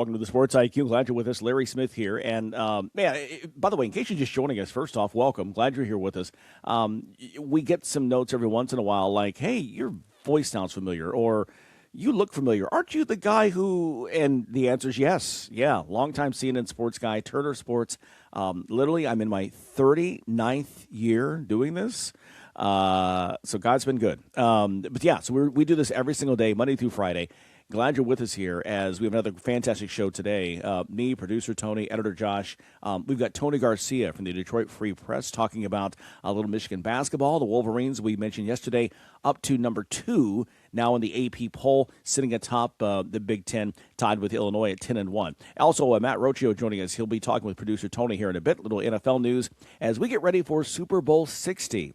Welcome to the SportsIQ. Glad you're with us. Larry Smith here. And, by the way, in case you're just joining us, first off, welcome. Glad you're here with us. We get some notes every once in a while like, hey, your voice sounds familiar, or you look familiar. Aren't you the guy who, and the answer is yes. Yeah, longtime CNN sports guy, Turner Sports. Literally, I'm in my 39th year doing this. So God's been good. But yeah, so we do this every single day, Monday through Friday. Glad you're with us here as we have another fantastic show today. Me, producer Tony, editor Josh. We've got Tony Garcia from the Detroit Free Press talking about Little Michigan basketball. The Wolverines, we mentioned yesterday, up to number 2 now in the AP poll, sitting atop the Big Ten, tied with Illinois at 10-1. Also, Matt Rocchio joining us. He'll be talking with producer Tony here in a bit. Little NFL news as we get ready for Super Bowl 60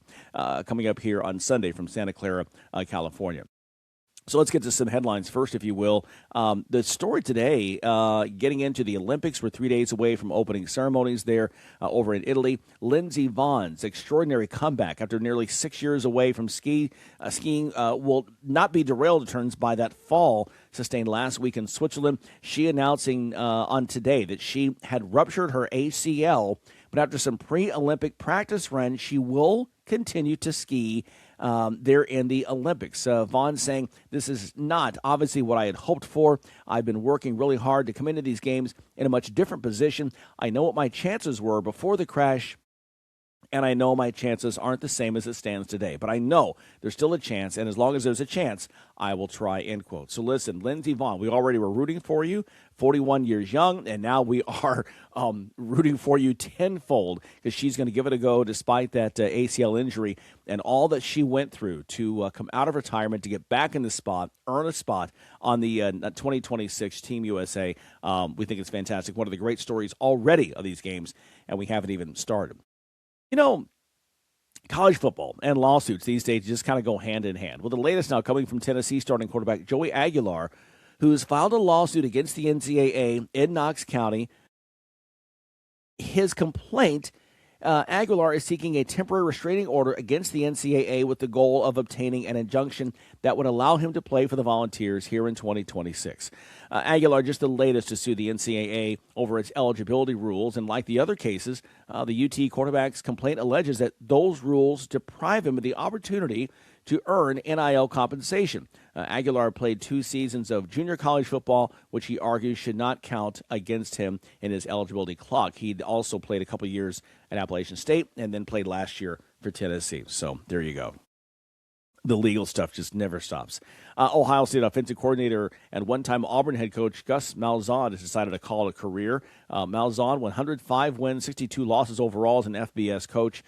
coming up here on Sunday from Santa Clara, California. So let's get to some headlines first, if you will. The story today, getting into the Olympics. We're 3 days away from opening ceremonies there over in Italy. Lindsey Vonn's extraordinary comeback after nearly 6 years away from skiing will not be derailed, it turns, by that fall sustained last week in Switzerland. She announcing on today that she had ruptured her ACL, but after some pre-Olympic practice runs, she will continue to ski there in the Olympics. Vonn saying, this is not obviously what I had hoped for. I've been working really hard to come into these games in a much different position. I know what my chances were before the crash, and I know my chances aren't the same as it stands today. But I know there's still a chance, and as long as there's a chance, I will try, end quote. So listen, Lindsey Vonn, we already were rooting for you, 41 years young, and now we are rooting for you tenfold because she's going to give it a go despite that ACL injury and all that she went through to come out of retirement, to get back in the spot, earn a spot on the 2026 Team USA. We think it's fantastic. One of the great stories already of these games, and we haven't even started. You know, college football and lawsuits these days just kind of go hand in hand. Well, the latest now coming from Tennessee starting quarterback Joey Aguilar, who's filed a lawsuit against the NCAA in Knox County. His complaint, Aguilar is seeking a temporary restraining order against the NCAA with the goal of obtaining an injunction that would allow him to play for the Volunteers here in 2026. Aguilar, just the latest to sue the NCAA over its eligibility rules, and like the other cases, the UT quarterback's complaint alleges that those rules deprive him of the opportunity to earn NIL compensation. Aguilar played 2 seasons of junior college football, which he argues should not count against him in his eligibility clock. He also played a couple years at Appalachian State and then played last year for Tennessee. So there you go. The legal stuff just never stops. Ohio State offensive coordinator and one-time Auburn head coach Gus Malzahn has decided to call it a career. Malzahn, 105 wins, 62 losses overall as an FBS coach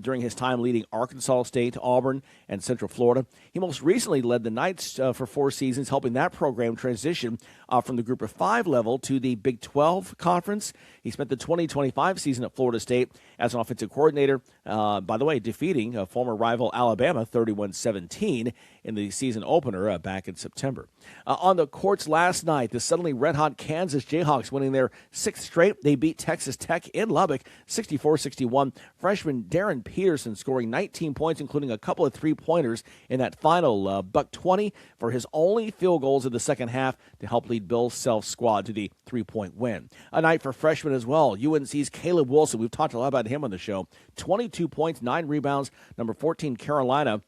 during his time leading Arkansas State, Auburn, and Central Florida. He most recently led the Knights for 4 seasons, helping that program transition from the Group of 5 level to the Big 12 conference. He spent the 2025 season at Florida State as an offensive coordinator, by the way, defeating a former rival Alabama 31-17 in the season opener back in September. On the courts last night, the suddenly red-hot Kansas Jayhawks winning their 6th straight. They beat Texas Tech in Lubbock 64-61. Freshman Darren Peterson scoring 19 points, including a couple of three-pointers in that final buck 20 for his only field goals in the second half to help lead Bill Self's squad to the 3-point win. A night for freshmen as well. UNC's Caleb Wilson, we've talked a lot about him on the show, 22 points, 9 rebounds. Number 14, Carolina,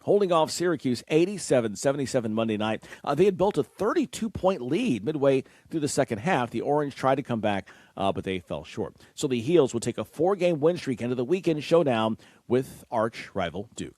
holding off Syracuse 87-77 Monday night. They had built a 32-point lead midway through the second half. The Orange tried to come back, but they fell short. So the Heels will take a 4-game win streak into the weekend showdown with arch rival Duke.